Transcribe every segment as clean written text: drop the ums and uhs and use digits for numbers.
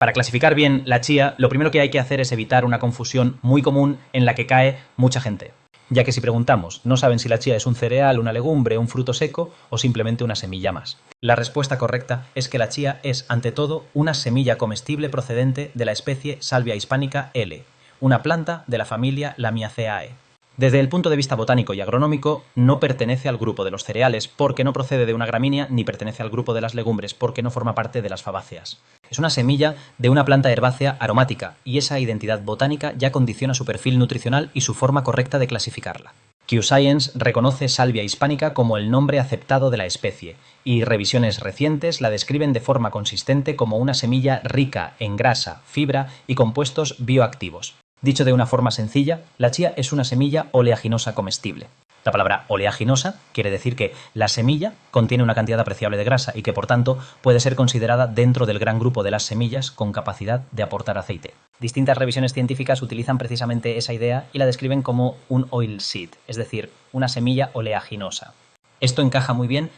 Para clasificar bien la chía, lo primero que hay que hacer es evitar una confusión muy común en la que cae mucha gente. Ya que si preguntamos, no saben si la chía es un cereal, una legumbre, un fruto seco o simplemente una semilla más. La respuesta correcta es que la chía es, ante todo, una semilla comestible procedente de la especie Salvia hispanica L, una planta de la familia Lamiaceae. Desde el punto de vista botánico y agronómico, no pertenece al grupo de los cereales porque no procede de una gramínea, ni pertenece al grupo de las legumbres porque no forma parte de las fabáceas. Es una semilla de una planta herbácea aromática y esa identidad botánica ya condiciona su perfil nutricional y su forma correcta de clasificarla. Q-Science reconoce Salvia hispanica como el nombre aceptado de la especie y revisiones recientes la describen de forma consistente como una semilla rica en grasa, fibra y compuestos bioactivos. Dicho de una forma sencilla, la chía es una semilla oleaginosa comestible. La palabra oleaginosa quiere decir que la semilla contiene una cantidad apreciable de grasa y que por tanto puede ser considerada dentro del gran grupo de las semillas con capacidad de aportar aceite. Distintas revisiones científicas utilizan precisamente esa idea y la describen como un oilseed, es decir, una semilla oleaginosa. Esto encaja muy bien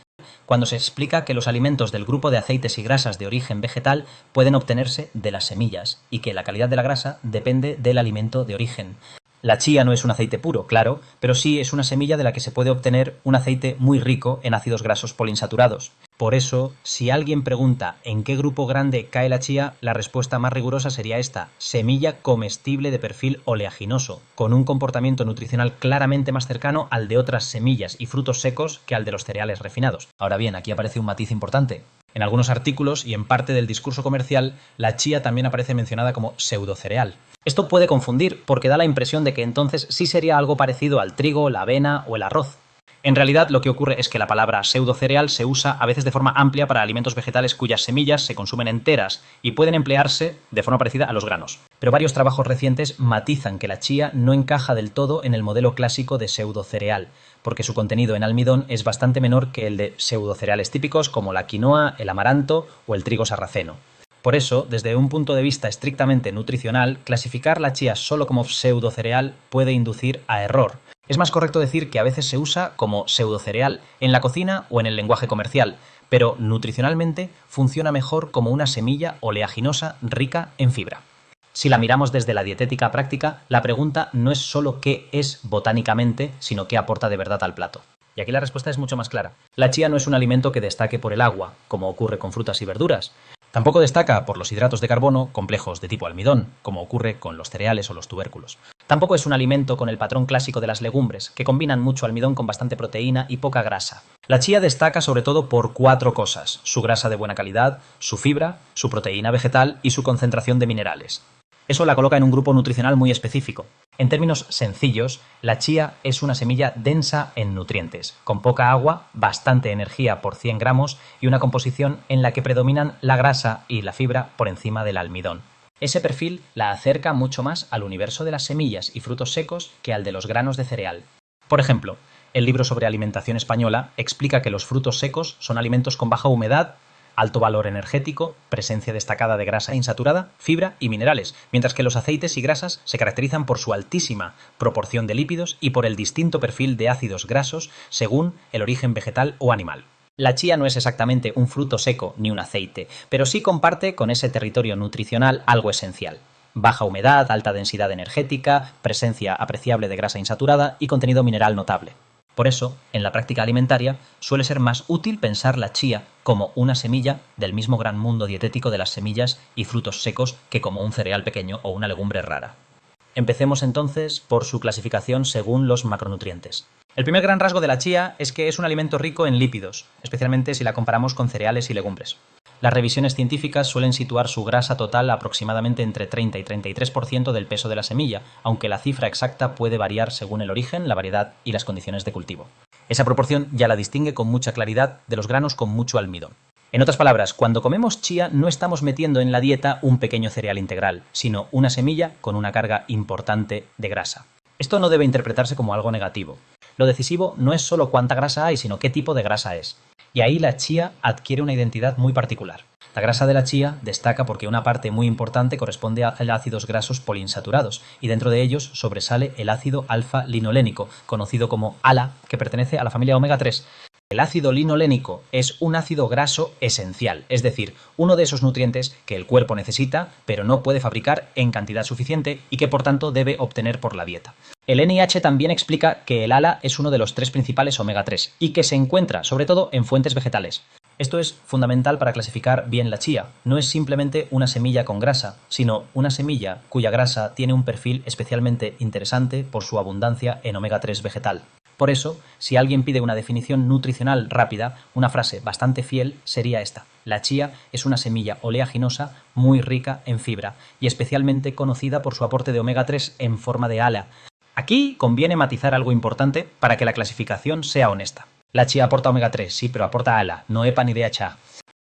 cuando se explica que los alimentos del grupo de aceites y grasas de origen vegetal pueden obtenerse de las semillas y que la calidad de la grasa depende del alimento de origen. La chía no es un aceite puro, claro, pero sí es una semilla de la que se puede obtener un aceite muy rico en ácidos grasos poliinsaturados. Por eso, si alguien pregunta en qué grupo grande cae la chía, la respuesta más rigurosa sería esta: semilla comestible de perfil oleaginoso, con un comportamiento nutricional claramente más cercano al de otras semillas y frutos secos que al de los cereales refinados. Ahora bien, aquí aparece un matiz importante. En algunos artículos y en parte del discurso comercial, la chía también aparece mencionada como pseudocereal. Esto puede confundir porque da la impresión de que entonces sí sería algo parecido al trigo, la avena o el arroz. En realidad lo que ocurre es que la palabra pseudocereal se usa a veces de forma amplia para alimentos vegetales cuyas semillas se consumen enteras y pueden emplearse de forma parecida a los granos. Pero varios trabajos recientes matizan que la chía no encaja del todo en el modelo clásico de pseudocereal, porque su contenido en almidón es bastante menor que el de pseudocereales típicos como la quinoa, el amaranto o el trigo sarraceno. Por eso, desde un punto de vista estrictamente nutricional, clasificar la chía solo como pseudocereal puede inducir a error. Es más correcto decir que a veces se usa como pseudocereal en la cocina o en el lenguaje comercial, pero nutricionalmente funciona mejor como una semilla oleaginosa rica en fibra. Si la miramos desde la dietética práctica, la pregunta no es solo qué es botánicamente, sino qué aporta de verdad al plato. Y aquí la respuesta es mucho más clara. La chía no es un alimento que destaque por el agua, como ocurre con frutas y verduras. Tampoco destaca por los hidratos de carbono complejos de tipo almidón, como ocurre con los cereales o los tubérculos. Tampoco es un alimento con el patrón clásico de las legumbres, que combinan mucho almidón con bastante proteína y poca grasa. La chía destaca sobre todo por 4 cosas: su grasa de buena calidad, su fibra, su proteína vegetal y su concentración de minerales. Eso la coloca en un grupo nutricional muy específico. En términos sencillos, la chía es una semilla densa en nutrientes, con poca agua, bastante energía por 100 gramos y una composición en la que predominan la grasa y la fibra por encima del almidón. Ese perfil la acerca mucho más al universo de las semillas y frutos secos que al de los granos de cereal. Por ejemplo, el libro sobre alimentación española explica que los frutos secos son alimentos con baja humedad, alto valor energético, presencia destacada de grasa insaturada, fibra y minerales, mientras que los aceites y grasas se caracterizan por su altísima proporción de lípidos y por el distinto perfil de ácidos grasos según el origen vegetal o animal. La chía no es exactamente un fruto seco ni un aceite, pero sí comparte con ese territorio nutricional algo esencial: baja humedad, alta densidad energética, presencia apreciable de grasa insaturada y contenido mineral notable. Por eso, en la práctica alimentaria, suele ser más útil pensar la chía como una semilla del mismo gran mundo dietético de las semillas y frutos secos que como un cereal pequeño o una legumbre rara. Empecemos entonces por su clasificación según los macronutrientes. El primer gran rasgo de la chía es que es un alimento rico en lípidos, especialmente si la comparamos con cereales y legumbres. Las revisiones científicas suelen situar su grasa total aproximadamente entre 30 y 33% del peso de la semilla, aunque la cifra exacta puede variar según el origen, la variedad y las condiciones de cultivo. Esa proporción ya la distingue con mucha claridad de los granos con mucho almidón. En otras palabras, cuando comemos chía no estamos metiendo en la dieta un pequeño cereal integral, sino una semilla con una carga importante de grasa. Esto no debe interpretarse como algo negativo. Lo decisivo no es solo cuánta grasa hay, sino qué tipo de grasa es. Y ahí la chía adquiere una identidad muy particular. La grasa de la chía destaca porque una parte muy importante corresponde a ácidos grasos poliinsaturados, y dentro de ellos sobresale el ácido alfa-linolénico, conocido como ALA, que pertenece a la familia omega 3. El ácido linolénico es un ácido graso esencial, es decir, uno de esos nutrientes que el cuerpo necesita, pero no puede fabricar en cantidad suficiente y que por tanto debe obtener por la dieta. El NIH también explica que el ALA es uno de los 3 principales omega 3 y que se encuentra sobre todo en fuentes vegetales. Esto es fundamental para clasificar bien la chía. No es simplemente una semilla con grasa, sino una semilla cuya grasa tiene un perfil especialmente interesante por su abundancia en omega 3 vegetal. Por eso, si alguien pide una definición nutricional rápida, una frase bastante fiel sería esta. La chía es una semilla oleaginosa muy rica en fibra y especialmente conocida por su aporte de omega 3 en forma de ALA. Aquí conviene matizar algo importante para que la clasificación sea honesta. La chía aporta omega 3, sí, pero aporta ALA, no EPA ni DHA.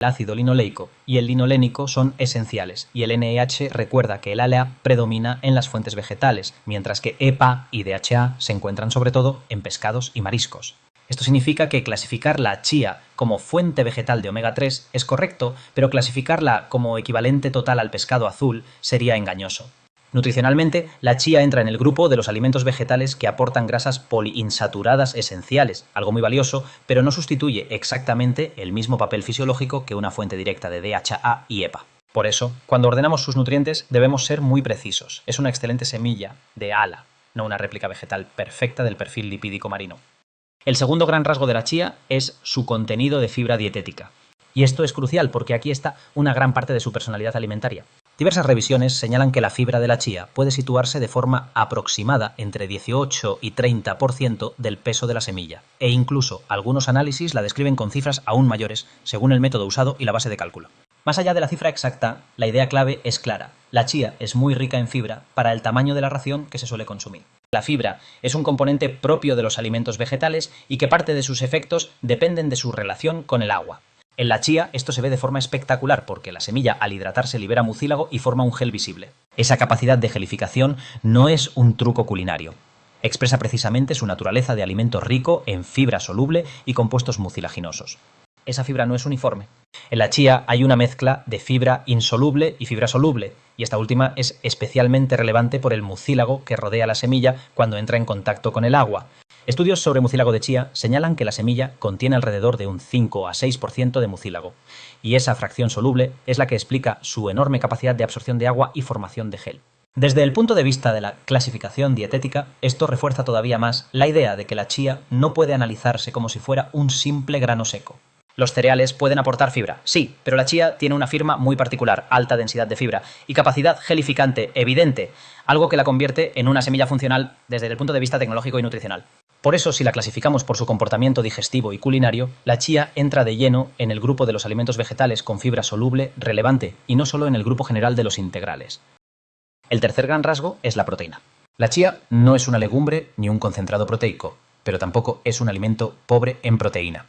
El ácido linoleico y el linolénico son esenciales y el NIH recuerda que el ALA predomina en las fuentes vegetales, mientras que EPA y DHA se encuentran sobre todo en pescados y mariscos. Esto significa que clasificar la chía como fuente vegetal de omega 3 es correcto, pero clasificarla como equivalente total al pescado azul sería engañoso. Nutricionalmente, la chía entra en el grupo de los alimentos vegetales que aportan grasas poliinsaturadas esenciales, algo muy valioso, pero no sustituye exactamente el mismo papel fisiológico que una fuente directa de DHA y EPA. Por eso, cuando ordenamos sus nutrientes debemos ser muy precisos. Es una excelente semilla de ALA, no una réplica vegetal perfecta del perfil lipídico marino. El segundo gran rasgo de la chía es su contenido de fibra dietética. Y esto es crucial porque aquí está una gran parte de su personalidad alimentaria. Diversas revisiones señalan que la fibra de la chía puede situarse de forma aproximada entre 18 y 30% del peso de la semilla, e incluso algunos análisis la describen con cifras aún mayores, según el método usado y la base de cálculo. Más allá de la cifra exacta, la idea clave es clara. La chía es muy rica en fibra para el tamaño de la ración que se suele consumir. La fibra es un componente propio de los alimentos vegetales y que parte de sus efectos dependen de su relación con el agua. En la chía esto se ve de forma espectacular porque la semilla al hidratarse libera mucílago y forma un gel visible. Esa capacidad de gelificación no es un truco culinario. Expresa precisamente su naturaleza de alimento rico en fibra soluble y compuestos mucilaginosos. Esa fibra no es uniforme. En la chía hay una mezcla de fibra insoluble y fibra soluble, y esta última es especialmente relevante por el mucílago que rodea la semilla cuando entra en contacto con el agua. Estudios sobre mucílago de chía señalan que la semilla contiene alrededor de un 5 a 6% de mucílago, y esa fracción soluble es la que explica su enorme capacidad de absorción de agua y formación de gel. Desde el punto de vista de la clasificación dietética, esto refuerza todavía más la idea de que la chía no puede analizarse como si fuera un simple grano seco. Los cereales pueden aportar fibra, sí, pero la chía tiene una firma muy particular, alta densidad de fibra y capacidad gelificante evidente, algo que la convierte en una semilla funcional desde el punto de vista tecnológico y nutricional. Por eso, si la clasificamos por su comportamiento digestivo y culinario, la chía entra de lleno en el grupo de los alimentos vegetales con fibra soluble relevante y no solo en el grupo general de los integrales. El tercer gran rasgo es la proteína. La chía no es una legumbre ni un concentrado proteico, pero tampoco es un alimento pobre en proteína.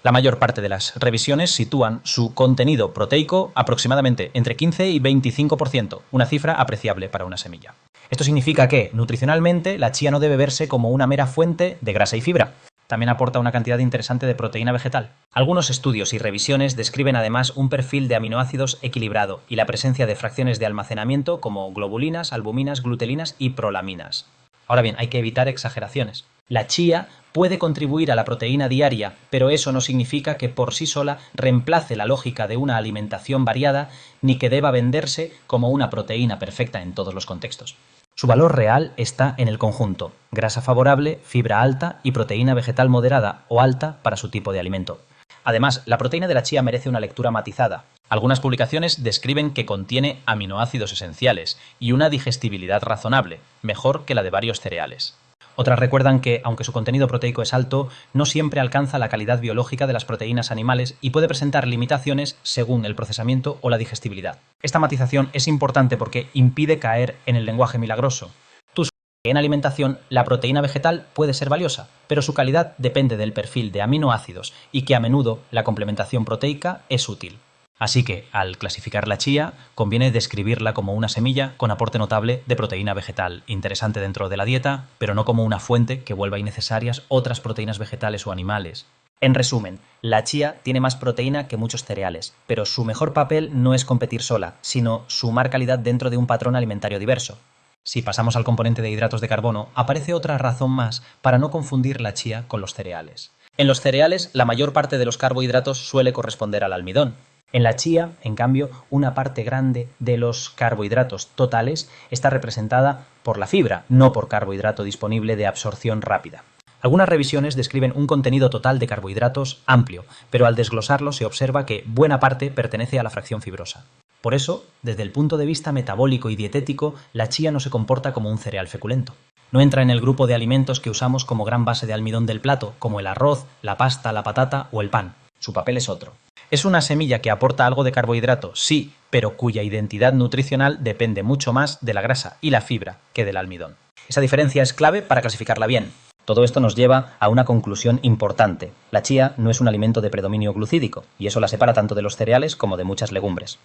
La mayor parte de las revisiones sitúan su contenido proteico aproximadamente entre 15 y 25%, una cifra apreciable para una semilla. Esto significa que, nutricionalmente, la chía no debe verse como una mera fuente de grasa y fibra. También aporta una cantidad interesante de proteína vegetal. Algunos estudios y revisiones describen además un perfil de aminoácidos equilibrado y la presencia de fracciones de almacenamiento como globulinas, albuminas, glutelinas y prolaminas. Ahora bien, hay que evitar exageraciones. La chía puede contribuir a la proteína diaria, pero eso no significa que por sí sola reemplace la lógica de una alimentación variada ni que deba venderse como una proteína perfecta en todos los contextos. Su valor real está en el conjunto: grasa favorable, fibra alta y proteína vegetal moderada o alta para su tipo de alimento. Además, la proteína de la chía merece una lectura matizada. Algunas publicaciones describen que contiene aminoácidos esenciales y una digestibilidad razonable, mejor que la de varios cereales. Otras recuerdan que, aunque su contenido proteico es alto, no siempre alcanza la calidad biológica de las proteínas animales y puede presentar limitaciones según el procesamiento o la digestibilidad. Esta matización es importante porque impide caer en el lenguaje milagroso. Tú sabes que en alimentación la proteína vegetal puede ser valiosa, pero su calidad depende del perfil de aminoácidos y que a menudo la complementación proteica es útil. Así que, al clasificar la chía, conviene describirla como una semilla con aporte notable de proteína vegetal, interesante dentro de la dieta, pero no como una fuente que vuelva innecesarias otras proteínas vegetales o animales. En resumen, la chía tiene más proteína que muchos cereales, pero su mejor papel no es competir sola, sino sumar calidad dentro de un patrón alimentario diverso. Si pasamos al componente de hidratos de carbono, aparece otra razón más para no confundir la chía con los cereales. En los cereales, la mayor parte de los carbohidratos suele corresponder al almidón. En la chía, en cambio, una parte grande de los carbohidratos totales está representada por la fibra, no por carbohidrato disponible de absorción rápida. Algunas revisiones describen un contenido total de carbohidratos amplio, pero al desglosarlo se observa que buena parte pertenece a la fracción fibrosa. Por eso, desde el punto de vista metabólico y dietético, la chía no se comporta como un cereal feculento. No entra en el grupo de alimentos que usamos como gran base de almidón del plato, como el arroz, la pasta, la patata o el pan. Su papel es otro. Es una semilla que aporta algo de carbohidrato, sí, pero cuya identidad nutricional depende mucho más de la grasa y la fibra que del almidón. Esa diferencia es clave para clasificarla bien. Todo esto nos lleva a una conclusión importante. La chía no es un alimento de predominio glucídico, y eso la separa tanto de los cereales como de muchas legumbres.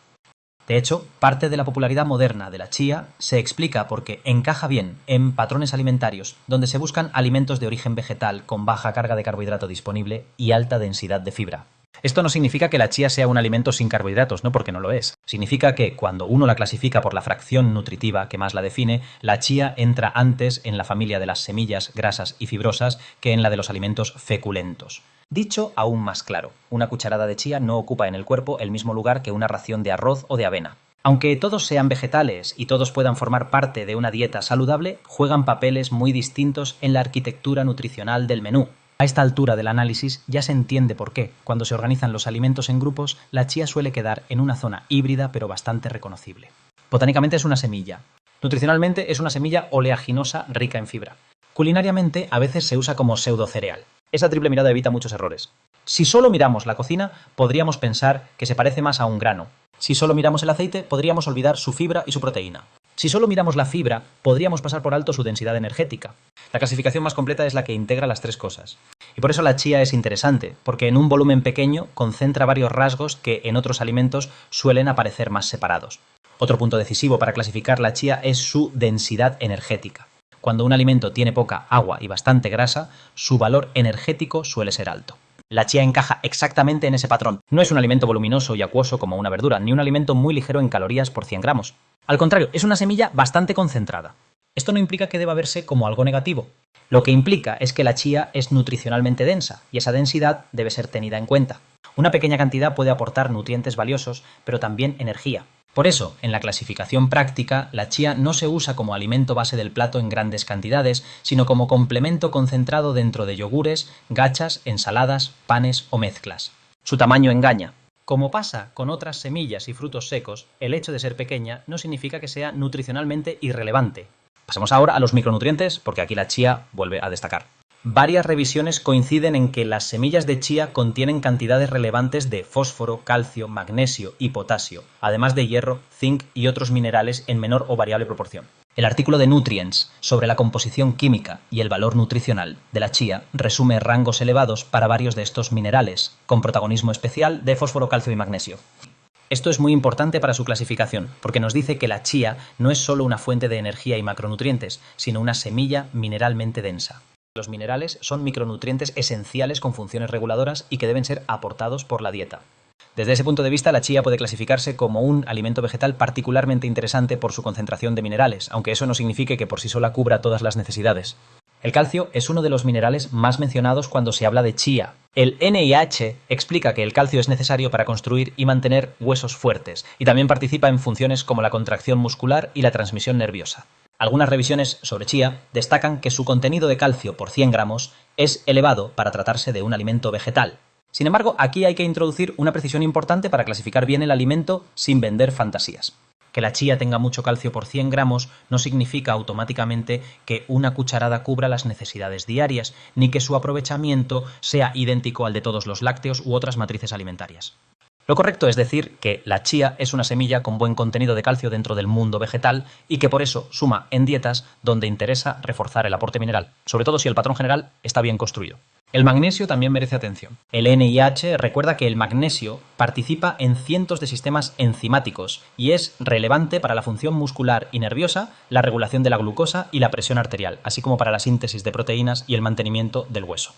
De hecho, parte de la popularidad moderna de la chía se explica porque encaja bien en patrones alimentarios donde se buscan alimentos de origen vegetal con baja carga de carbohidrato disponible y alta densidad de fibra. Esto no significa que la chía sea un alimento sin carbohidratos, no, porque no lo es. Significa que cuando uno la clasifica por la fracción nutritiva que más la define, la chía entra antes en la familia de las semillas grasas y fibrosas que en la de los alimentos feculentos. Dicho aún más claro, una cucharada de chía no ocupa en el cuerpo el mismo lugar que una ración de arroz o de avena. Aunque todos sean vegetales y todos puedan formar parte de una dieta saludable, juegan papeles muy distintos en la arquitectura nutricional del menú. A esta altura del análisis ya se entiende por qué, cuando se organizan los alimentos en grupos, la chía suele quedar en una zona híbrida pero bastante reconocible. Botánicamente es una semilla. Nutricionalmente es una semilla oleaginosa rica en fibra. Culinariamente a veces se usa como pseudocereal. Esa triple mirada evita muchos errores. Si solo miramos la cocina, podríamos pensar que se parece más a un grano. Si solo miramos el aceite, podríamos olvidar su fibra y su proteína. Si solo miramos la fibra, podríamos pasar por alto su densidad energética. La clasificación más completa es la que integra las tres cosas. Y por eso la chía es interesante, porque en un volumen pequeño concentra varios rasgos que en otros alimentos suelen aparecer más separados. Otro punto decisivo para clasificar la chía es su densidad energética. Cuando un alimento tiene poca agua y bastante grasa, su valor energético suele ser alto. La chía encaja exactamente en ese patrón. No es un alimento voluminoso y acuoso como una verdura, ni un alimento muy ligero en calorías por 100 gramos. Al contrario, es una semilla bastante concentrada. Esto no implica que deba verse como algo negativo. Lo que implica es que la chía es nutricionalmente densa, y esa densidad debe ser tenida en cuenta. Una pequeña cantidad puede aportar nutrientes valiosos, pero también energía. Por eso, en la clasificación práctica, la chía no se usa como alimento base del plato en grandes cantidades, sino como complemento concentrado dentro de yogures, gachas, ensaladas, panes o mezclas. Su tamaño engaña. Como pasa con otras semillas y frutos secos, el hecho de ser pequeña no significa que sea nutricionalmente irrelevante. Pasemos ahora a los micronutrientes, porque aquí la chía vuelve a destacar. Varias revisiones coinciden en que las semillas de chía contienen cantidades relevantes de fósforo, calcio, magnesio y potasio, además de hierro, zinc y otros minerales en menor o variable proporción. El artículo de Nutrients sobre la composición química y el valor nutricional de la chía resume rangos elevados para varios de estos minerales, con protagonismo especial de fósforo, calcio y magnesio. Esto es muy importante para su clasificación, porque nos dice que la chía no es solo una fuente de energía y macronutrientes, sino una semilla mineralmente densa. Los minerales son micronutrientes esenciales con funciones reguladoras y que deben ser aportados por la dieta. Desde ese punto de vista, la chía puede clasificarse como un alimento vegetal particularmente interesante por su concentración de minerales, aunque eso no signifique que por sí sola cubra todas las necesidades. El calcio es uno de los minerales más mencionados cuando se habla de chía. El NIH explica que el calcio es necesario para construir y mantener huesos fuertes, y también participa en funciones como la contracción muscular y la transmisión nerviosa. Algunas revisiones sobre chía destacan que su contenido de calcio por 100 gramos es elevado para tratarse de un alimento vegetal. Sin embargo, aquí hay que introducir una precisión importante para clasificar bien el alimento sin vender fantasías. Que la chía tenga mucho calcio por 100 gramos no significa automáticamente que una cucharada cubra las necesidades diarias, ni que su aprovechamiento sea idéntico al de todos los lácteos u otras matrices alimentarias. Lo correcto es decir que la chía es una semilla con buen contenido de calcio dentro del mundo vegetal y que por eso suma en dietas donde interesa reforzar el aporte mineral, sobre todo si el patrón general está bien construido. El magnesio también merece atención. El NIH recuerda que el magnesio participa en cientos de sistemas enzimáticos y es relevante para la función muscular y nerviosa, la regulación de la glucosa y la presión arterial, así como para la síntesis de proteínas y el mantenimiento del hueso.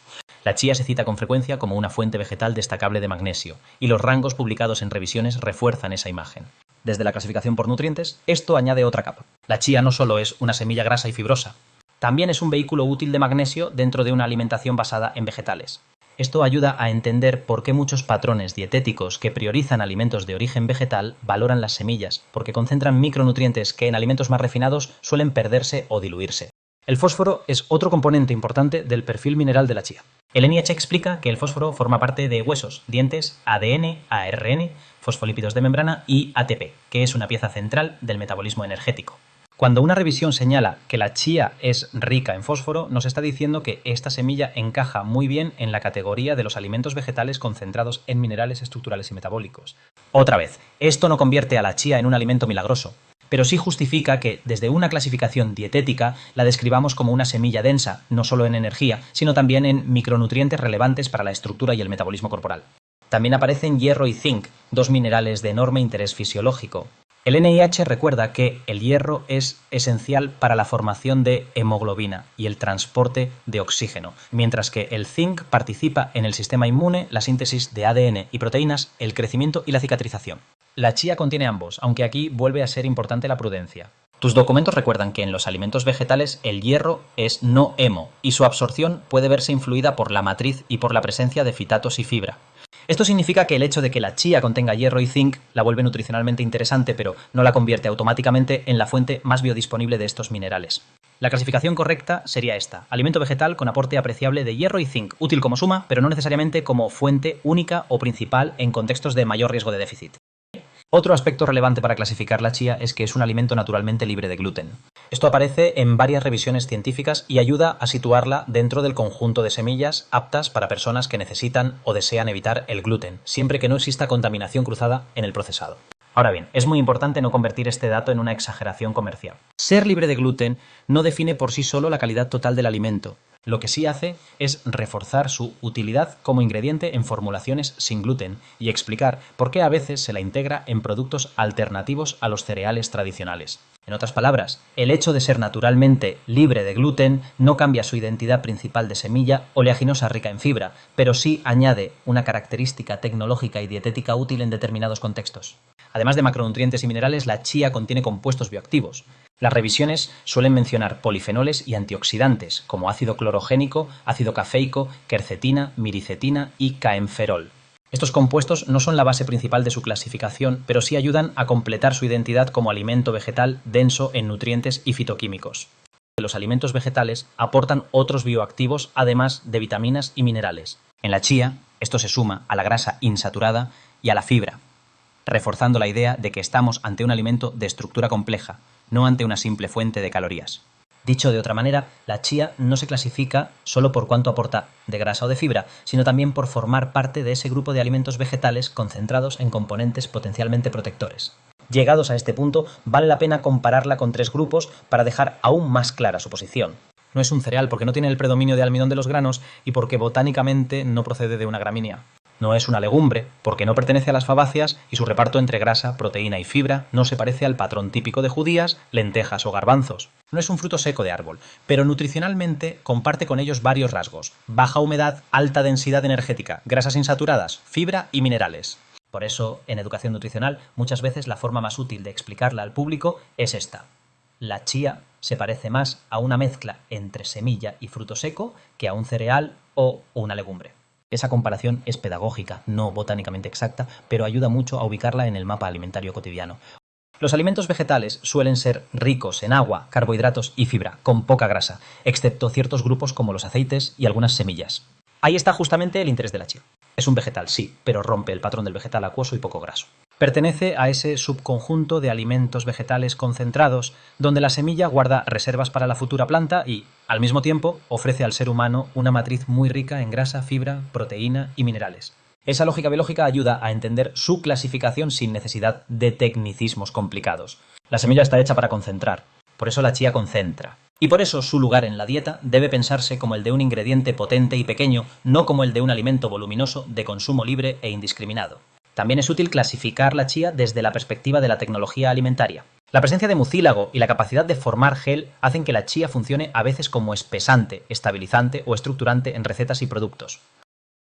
La chía se cita con frecuencia como una fuente vegetal destacable de magnesio, y los rangos publicados en revisiones refuerzan esa imagen. Desde la clasificación por nutrientes, esto añade otra capa. La chía no solo es una semilla grasa y fibrosa, también es un vehículo útil de magnesio dentro de una alimentación basada en vegetales. Esto ayuda a entender por qué muchos patrones dietéticos que priorizan alimentos de origen vegetal valoran las semillas, porque concentran micronutrientes que en alimentos más refinados suelen perderse o diluirse. El fósforo es otro componente importante del perfil mineral de la chía. El NIH explica que el fósforo forma parte de huesos, dientes, ADN, ARN, fosfolípidos de membrana y ATP, que es una pieza central del metabolismo energético. Cuando una revisión señala que la chía es rica en fósforo, nos está diciendo que esta semilla encaja muy bien en la categoría de los alimentos vegetales concentrados en minerales estructurales y metabólicos. Otra vez, esto no convierte a la chía en un alimento milagroso, pero sí justifica que desde una clasificación dietética la describamos como una semilla densa, no solo en energía, sino también en micronutrientes relevantes para la estructura y el metabolismo corporal. También aparecen hierro y zinc, dos minerales de enorme interés fisiológico. El NIH recuerda que el hierro es esencial para la formación de hemoglobina y el transporte de oxígeno, mientras que el zinc participa en el sistema inmune, la síntesis de ADN y proteínas, el crecimiento y la cicatrización. La chía contiene ambos, aunque aquí vuelve a ser importante la prudencia. Tus documentos recuerdan que en los alimentos vegetales el hierro es no hemo y su absorción puede verse influida por la matriz y por la presencia de fitatos y fibra. Esto significa que el hecho de que la chía contenga hierro y zinc la vuelve nutricionalmente interesante, pero no la convierte automáticamente en la fuente más biodisponible de estos minerales. La clasificación correcta sería esta: alimento vegetal con aporte apreciable de hierro y zinc, útil como suma, pero no necesariamente como fuente única o principal en contextos de mayor riesgo de déficit. Otro aspecto relevante para clasificar la chía es que es un alimento naturalmente libre de gluten. Esto aparece en varias revisiones científicas y ayuda a situarla dentro del conjunto de semillas aptas para personas que necesitan o desean evitar el gluten, siempre que no exista contaminación cruzada en el procesado. Ahora bien, es muy importante no convertir este dato en una exageración comercial. Ser libre de gluten no define por sí solo la calidad total del alimento. Lo que sí hace es reforzar su utilidad como ingrediente en formulaciones sin gluten y explicar por qué a veces se la integra en productos alternativos a los cereales tradicionales. En otras palabras, el hecho de ser naturalmente libre de gluten no cambia su identidad principal de semilla oleaginosa rica en fibra, pero sí añade una característica tecnológica y dietética útil en determinados contextos. Además de macronutrientes y minerales, la chía contiene compuestos bioactivos. Las revisiones suelen mencionar polifenoles y antioxidantes, como ácido clorogénico, ácido cafeico, quercetina, miricetina y caenferol. Estos compuestos no son la base principal de su clasificación, pero sí ayudan a completar su identidad como alimento vegetal denso en nutrientes y fitoquímicos. Los alimentos vegetales aportan otros bioactivos además de vitaminas y minerales. En la chía, esto se suma a la grasa insaturada y a la fibra, reforzando la idea de que estamos ante un alimento de estructura compleja, no ante una simple fuente de calorías. Dicho de otra manera, la chía no se clasifica solo por cuánto aporta de grasa o de fibra, sino también por formar parte de ese grupo de alimentos vegetales concentrados en componentes potencialmente protectores. Llegados a este punto, vale la pena compararla con tres grupos para dejar aún más clara su posición. No es un cereal porque no tiene el predominio de almidón de los granos y porque botánicamente no procede de una gramínea. No es una legumbre, porque no pertenece a las fabáceas y su reparto entre grasa, proteína y fibra no se parece al patrón típico de judías, lentejas o garbanzos. No es un fruto seco de árbol, pero nutricionalmente comparte con ellos varios rasgos: baja humedad, alta densidad energética, grasas insaturadas, fibra y minerales. Por eso, en educación nutricional, muchas veces la forma más útil de explicarla al público es esta: la chía se parece más a una mezcla entre semilla y fruto seco que a un cereal o una legumbre. Esa comparación es pedagógica, no botánicamente exacta, pero ayuda mucho a ubicarla en el mapa alimentario cotidiano. Los alimentos vegetales suelen ser ricos en agua, carbohidratos y fibra, con poca grasa, excepto ciertos grupos como los aceites y algunas semillas. Ahí está justamente el interés de la chía. Es un vegetal, sí, pero rompe el patrón del vegetal acuoso y poco graso. Pertenece a ese subconjunto de alimentos vegetales concentrados, donde la semilla guarda reservas para la futura planta y, al mismo tiempo, ofrece al ser humano una matriz muy rica en grasa, fibra, proteína y minerales. Esa lógica biológica ayuda a entender su clasificación sin necesidad de tecnicismos complicados. La semilla está hecha para concentrar, por eso la chía concentra. Y por eso su lugar en la dieta debe pensarse como el de un ingrediente potente y pequeño, no como el de un alimento voluminoso de consumo libre e indiscriminado. También es útil clasificar la chía desde la perspectiva de la tecnología alimentaria. La presencia de mucílago y la capacidad de formar gel hacen que la chía funcione a veces como espesante, estabilizante o estructurante en recetas y productos.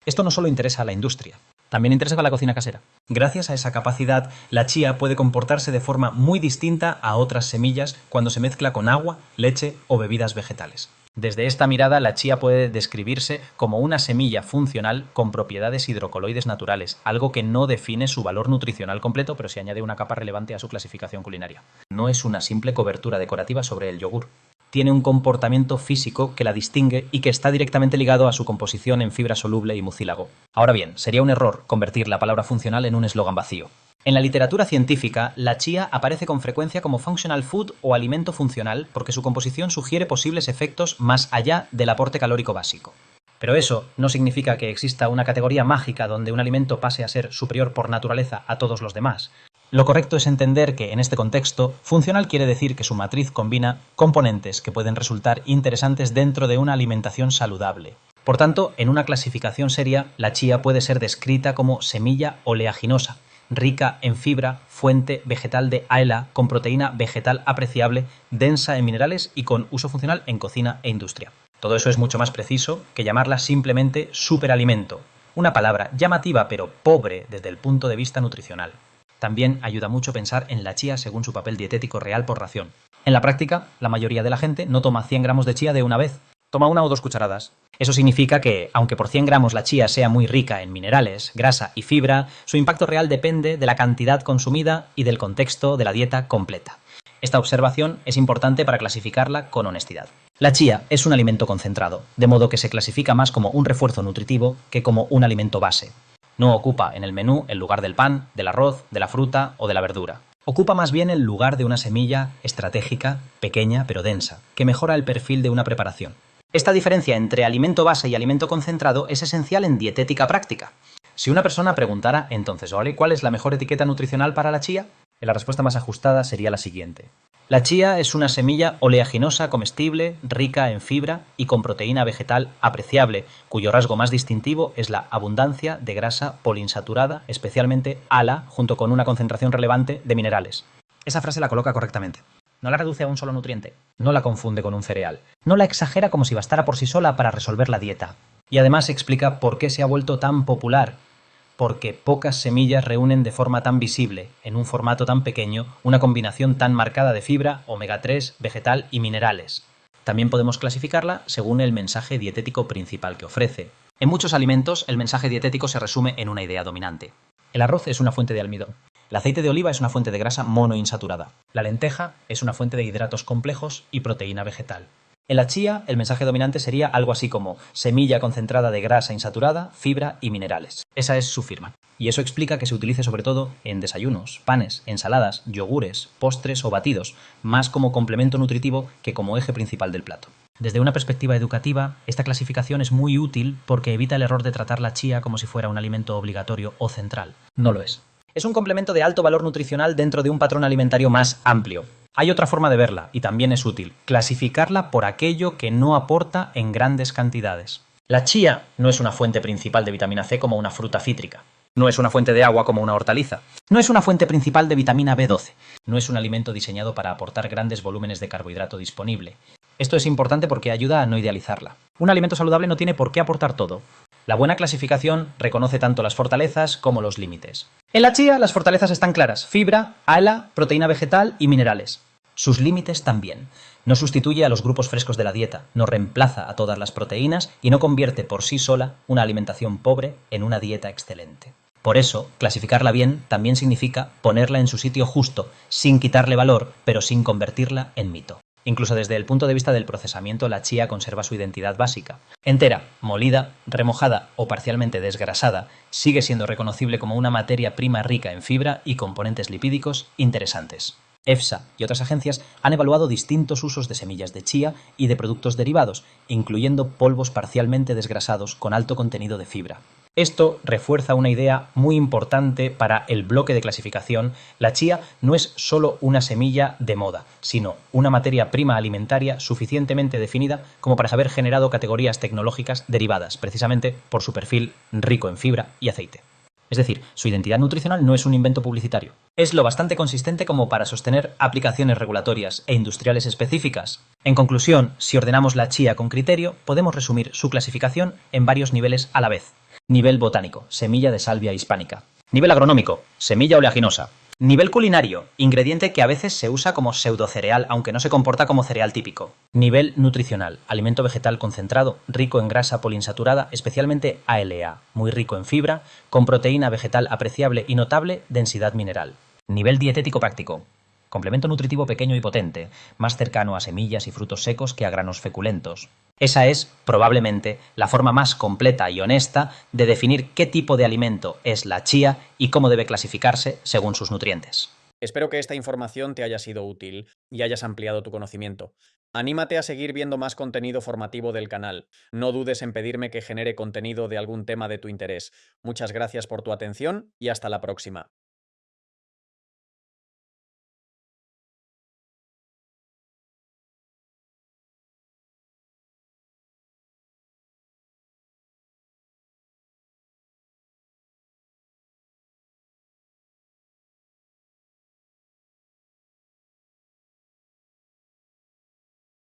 Esto no solo interesa a la industria, también interesa a la cocina casera. Gracias a esa capacidad, la chía puede comportarse de forma muy distinta a otras semillas cuando se mezcla con agua, leche o bebidas vegetales. Desde esta mirada, la chía puede describirse como una semilla funcional con propiedades hidrocoloides naturales, algo que no define su valor nutricional completo, pero sí añade una capa relevante a su clasificación culinaria. No es una simple cobertura decorativa sobre el yogur. Tiene un comportamiento físico que la distingue y que está directamente ligado a su composición en fibra soluble y mucílago. Ahora bien, sería un error convertir la palabra funcional en un eslogan vacío. En la literatura científica, la chía aparece con frecuencia como functional food o alimento funcional porque su composición sugiere posibles efectos más allá del aporte calórico básico. Pero eso no significa que exista una categoría mágica donde un alimento pase a ser superior por naturaleza a todos los demás. Lo correcto es entender que, en este contexto, funcional quiere decir que su matriz combina componentes que pueden resultar interesantes dentro de una alimentación saludable. Por tanto, en una clasificación seria, la chía puede ser descrita como semilla oleaginosa, rica en fibra, fuente vegetal de ALA, con proteína vegetal apreciable, densa en minerales y con uso funcional en cocina e industria. Todo eso es mucho más preciso que llamarla simplemente superalimento, una palabra llamativa pero pobre desde el punto de vista nutricional. También ayuda mucho pensar en la chía según su papel dietético real por ración. En la práctica, la mayoría de la gente no toma 100 gramos de chía de una vez, toma 1 o 2 cucharadas. Eso significa que, aunque por 100 gramos la chía sea muy rica en minerales, grasa y fibra, su impacto real depende de la cantidad consumida y del contexto de la dieta completa. Esta observación es importante para clasificarla con honestidad. La chía es un alimento concentrado, de modo que se clasifica más como un refuerzo nutritivo que como un alimento base. No ocupa en el menú el lugar del pan, del arroz, de la fruta o de la verdura. Ocupa más bien el lugar de una semilla estratégica, pequeña pero densa, que mejora el perfil de una preparación. Esta diferencia entre alimento base y alimento concentrado es esencial en dietética práctica. Si una persona preguntara, entonces, ¿vale? ¿Cuál es la mejor etiqueta nutricional para la chía? La respuesta más ajustada sería la siguiente. La chía es una semilla oleaginosa comestible, rica en fibra y con proteína vegetal apreciable, cuyo rasgo más distintivo es la abundancia de grasa poliinsaturada, especialmente ALA, junto con una concentración relevante de minerales. Esa frase la coloca correctamente. No la reduce a un solo nutriente, no la confunde con un cereal, no la exagera como si bastara por sí sola para resolver la dieta. Y además explica por qué se ha vuelto tan popular. Porque pocas semillas reúnen de forma tan visible, en un formato tan pequeño, una combinación tan marcada de fibra, omega 3, vegetal y minerales. También podemos clasificarla según el mensaje dietético principal que ofrece. En muchos alimentos, el mensaje dietético se resume en una idea dominante. El arroz es una fuente de almidón. El aceite de oliva es una fuente de grasa monoinsaturada. La lenteja es una fuente de hidratos complejos y proteína vegetal. En la chía, el mensaje dominante sería algo así como semilla concentrada de grasa insaturada, fibra y minerales. Esa es su firma. Y eso explica que se utilice sobre todo en desayunos, panes, ensaladas, yogures, postres o batidos, más como complemento nutritivo que como eje principal del plato. Desde una perspectiva educativa, esta clasificación es muy útil porque evita el error de tratar la chía como si fuera un alimento obligatorio o central. No lo es. Es un complemento de alto valor nutricional dentro de un patrón alimentario más amplio. Hay otra forma de verla, y también es útil, clasificarla por aquello que no aporta en grandes cantidades. La chía no es una fuente principal de vitamina C como una fruta cítrica. No es una fuente de agua como una hortaliza. No es una fuente principal de vitamina B12. No es un alimento diseñado para aportar grandes volúmenes de carbohidrato disponible. Esto es importante porque ayuda a no idealizarla. Un alimento saludable no tiene por qué aportar todo. La buena clasificación reconoce tanto las fortalezas como los límites. En la chía las fortalezas están claras: fibra, ALA, proteína vegetal y minerales. Sus límites también. No sustituye a los grupos frescos de la dieta, no reemplaza a todas las proteínas y no convierte por sí sola una alimentación pobre en una dieta excelente. Por eso, clasificarla bien también significa ponerla en su sitio justo, sin quitarle valor, pero sin convertirla en mito. Incluso desde el punto de vista del procesamiento, la chía conserva su identidad básica. Entera, molida, remojada o parcialmente desgrasada, sigue siendo reconocible como una materia prima rica en fibra y componentes lipídicos interesantes. EFSA y otras agencias han evaluado distintos usos de semillas de chía y de productos derivados, incluyendo polvos parcialmente desgrasados con alto contenido de fibra. Esto refuerza una idea muy importante para el bloque de clasificación. La chía no es solo una semilla de moda, sino una materia prima alimentaria suficientemente definida como para haber generado categorías tecnológicas derivadas, precisamente por su perfil rico en fibra y aceite. Es decir, su identidad nutricional no es un invento publicitario. Es lo bastante consistente como para sostener aplicaciones regulatorias e industriales específicas. En conclusión, si ordenamos la chía con criterio, podemos resumir su clasificación en varios niveles a la vez. Nivel botánico, semilla de salvia hispánica. Nivel agronómico, semilla oleaginosa. Nivel culinario, ingrediente que a veces se usa como pseudocereal, aunque no se comporta como cereal típico. Nivel nutricional, alimento vegetal concentrado, rico en grasa poliinsaturada, especialmente ALA, muy rico en fibra, con proteína vegetal apreciable y notable densidad mineral. Nivel dietético práctico, complemento nutritivo pequeño y potente, más cercano a semillas y frutos secos que a granos feculentos. Esa es, probablemente, la forma más completa y honesta de definir qué tipo de alimento es la chía y cómo debe clasificarse según sus nutrientes. Espero que esta información te haya sido útil y hayas ampliado tu conocimiento. Anímate a seguir viendo más contenido formativo del canal. No dudes en pedirme que genere contenido de algún tema de tu interés. Muchas gracias por tu atención y hasta la próxima.